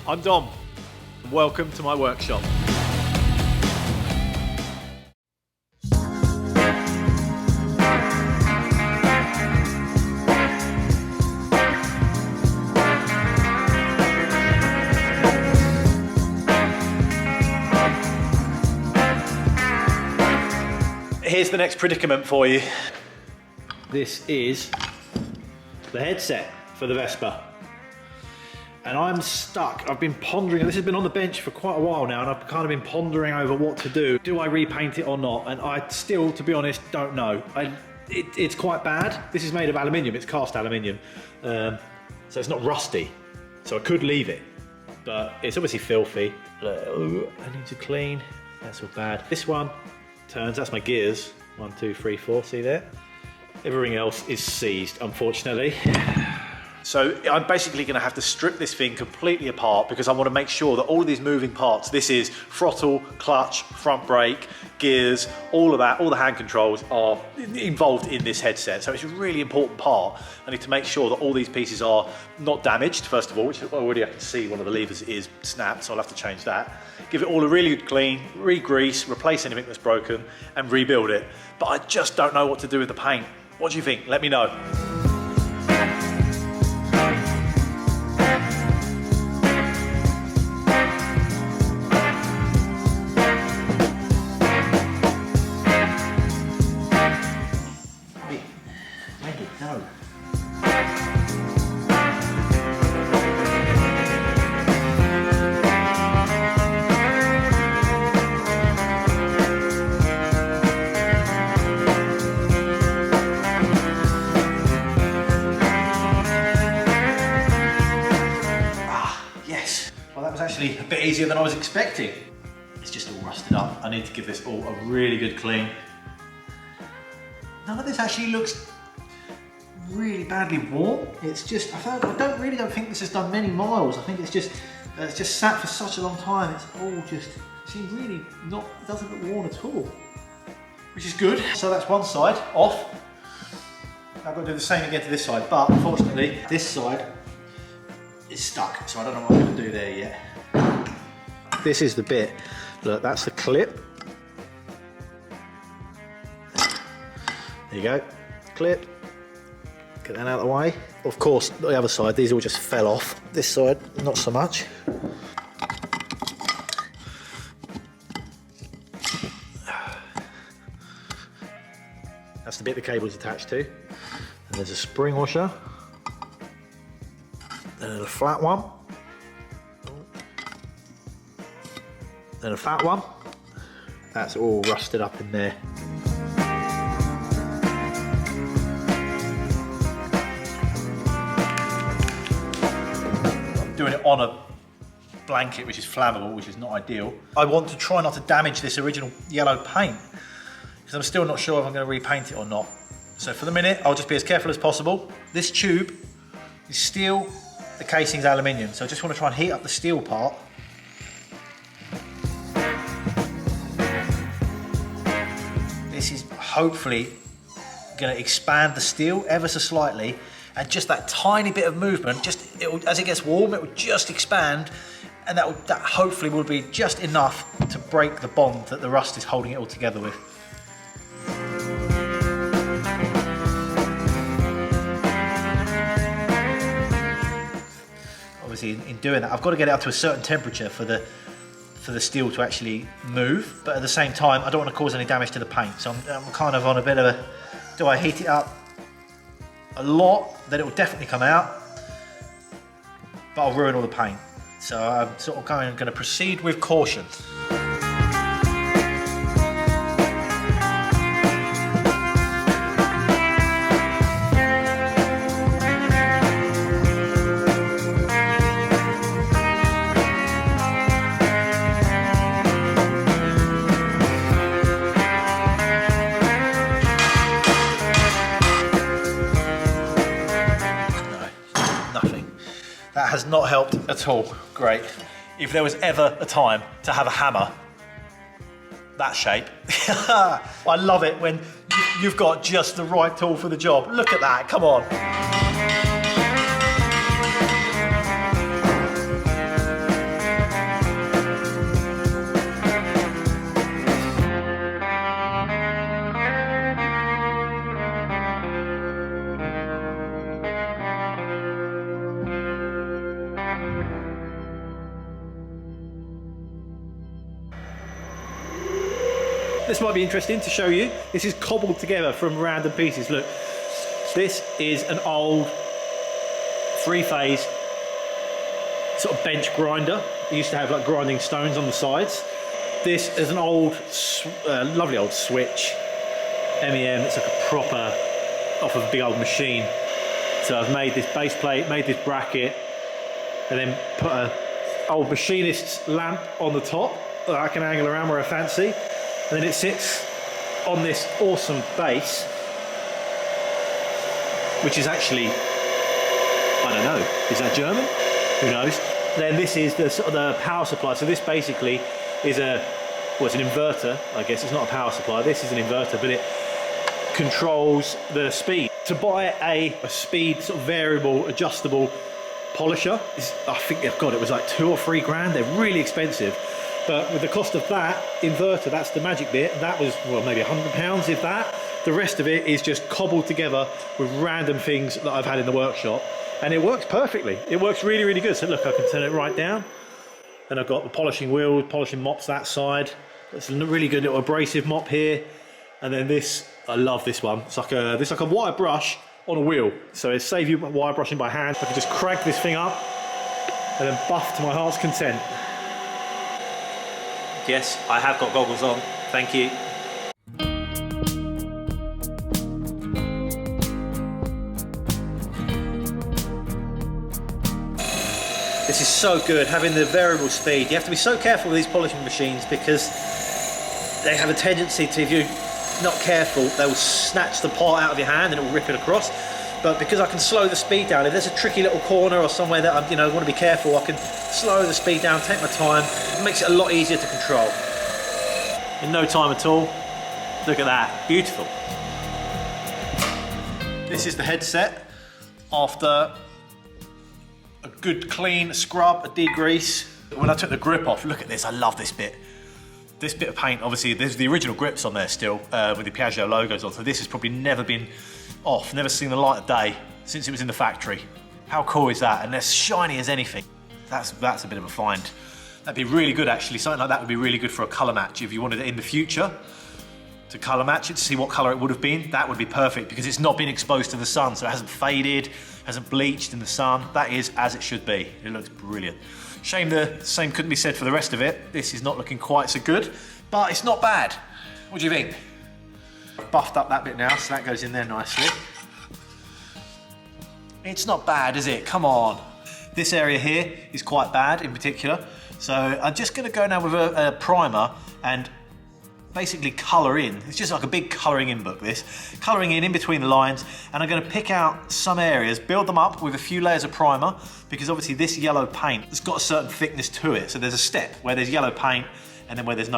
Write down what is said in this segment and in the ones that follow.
I'm Dom. Welcome to my workshop. Here's the next predicament for you. This is the headset for the Vespa. And I'm stuck. I've been pondering, this has been on the bench for quite a while now, and I've kind of been pondering over what to do. Do I repaint it or not? And I still, to be honest, don't know. It's quite bad. This is made of aluminium, it's cast aluminium. So it's not rusty. So I could leave it, but it's obviously filthy. I need to clean, that's all bad. This one turns, that's my gears. 1, 2, 3, 4, see there? Everything else is seized, unfortunately. So I'm basically going to have to strip this thing completely apart because I want to make sure that all of these moving parts, this is throttle, clutch, front brake, gears, all of that, all the hand controls are involved in this headset. So it's a really important part. I need to make sure that all these pieces are not damaged, first of all, which already I can see one of the levers is snapped, so I'll have to change that. Give it all a really good clean, re-grease, replace anything that's broken, and rebuild it. But I just don't know what to do with the paint. What do you think? Let me know. Actually a bit easier than I was expecting. It's just all rusted up. I need to give this all a really good clean. None of this actually looks really badly worn. It's just, I don't think this has done many miles. I think it's just sat for such a long time. It's all just, seems really not, it doesn't look worn at all, which is good. So that's one side off. I've got to do the same again to this side, but unfortunately this side is stuck, so I don't know what I'm going to do there yet. This is the bit, look, that's the clip. There you go, clip. Get that out of the way. Of course, the other side, these all just fell off. This side, not so much. That's the bit the cable is attached to. And there's a spring washer. Then a flat one. Then a fat one. That's all rusted up in there. I'm doing it on a blanket which is flammable, which is not ideal. I want to try not to damage this original yellow paint because I'm still not sure if I'm going to repaint it or not. So for the minute, I'll just be as careful as possible. This tube is steel, the casing's aluminium, so I just want to try and heat up the steel part. This is hopefully going to expand the steel ever so slightly, and just that tiny bit of movement, as it gets warm, it will just expand, and that hopefully will be just enough to break the bond that the rust is holding it all together with. Obviously, in doing that, I've got to get it up to a certain temperature for the steel to actually move, but at the same time I don't want to cause any damage to the paint, so I'm kind of on a bit of a, do I heat it up a lot, then it will definitely come out, but I'll ruin all the paint. So I'm sort of going to proceed with caution. That has not helped at all. Great. If there was ever a time to have a hammer that shape, I love it when you've got just the right tool for the job. Look at that, come on. This might be interesting to show you. This is cobbled together from random pieces. Look, this is an old 3-phase sort of bench grinder. It used to have like grinding stones on the sides. This is an old, lovely old switch. MEM, it's like a proper, off of a big old machine. So I've made this base plate, made this bracket, and then put a old machinist's lamp on the top that I can angle around where I fancy. And then it sits on this awesome base, which is actually, I don't know, is that German? Who knows? Then this is the sort of the power supply. So this basically is it's an inverter, I guess. It's not a power supply. This is an inverter, but it controls the speed. To buy a speed sort of variable, adjustable polisher, I think, oh God, it was like 2 or 3 grand. They're really expensive. But with the cost of that inverter, that's the magic bit. That was, well, maybe £100, if that. The rest of it is just cobbled together with random things that I've had in the workshop. And it works perfectly. It works really, really good. So look, I can turn it right down. Then I've got the polishing wheel, polishing mops that side. It's a really good little abrasive mop here. And then this, I love this one. It's like a wire brush on a wheel. So it saves you wire brushing by hand. I can just crank this thing up and then buff to my heart's content. Yes, I have got goggles on. Thank you. This is so good, having the variable speed. You have to be so careful with these polishing machines because they have a tendency to, if you're not careful, they'll snatch the part out of your hand and it will rip it across. But because I can slow the speed down, if there's a tricky little corner or somewhere that I want to be careful, I can slow the speed down, take my time. It makes it a lot easier to control. In no time at all. Look at that, beautiful. This is the headset after a good clean scrub, a degrease. When I took the grip off, look at this, I love this bit. This bit of paint, obviously there's the original grips on there still with the Piaggio logos on, so this has probably never been off, never seen the light of day since it was in the factory. How cool is that? And they're shiny as anything. That's a bit of a find. That'd be really good actually, something like that would be really good for a colour match. If you wanted it in the future to colour match it, to see what colour it would have been, that would be perfect because it's not been exposed to the sun, so it hasn't faded, hasn't bleached in the sun. That is as it should be. It looks brilliant. Shame the same couldn't be said for the rest of it. This is not looking quite so good, but it's not bad. What do you think? I've buffed up that bit now, so that goes in there nicely. It's not bad, is it? Come on. This area here is quite bad in particular. So I'm just gonna go now with a primer and basically colour in. It's just like a big colouring in book, this. Colouring in between the lines, and I'm going to pick out some areas, build them up with a few layers of primer, because obviously this yellow paint has got a certain thickness to it. So there's a step where there's yellow paint, and then where there's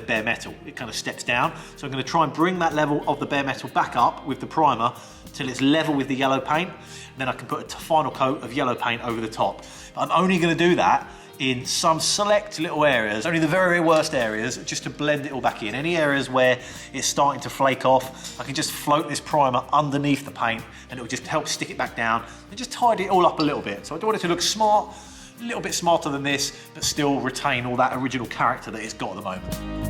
bare metal, it kind of steps down. So I'm going to try and bring that level of the bare metal back up with the primer till it's level with the yellow paint. And then I can put a final coat of yellow paint over the top. But I'm only going to do that in some select little areas, only the very, very worst areas, just to blend it all back in. Any areas where it's starting to flake off, I can just float this primer underneath the paint and it will just help stick it back down and just tidy it all up a little bit. So I don't want it to look smart, a little bit smarter than this, but still retain all that original character that it's got at the moment.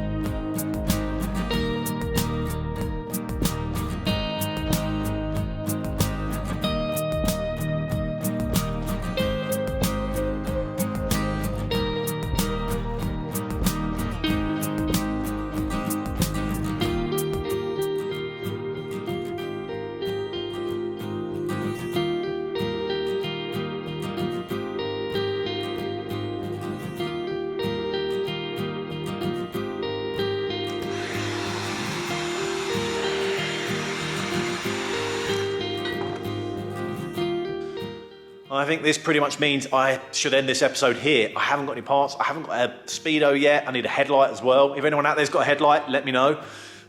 I think this pretty much means I should end this episode here. I haven't got any parts. I haven't got a speedo yet. I need a headlight as well. If anyone out there's got a headlight, let me know.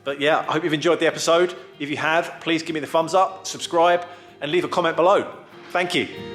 But yeah, I hope you've enjoyed the episode. If you have, please give me the thumbs up, subscribe, and leave a comment below. Thank you.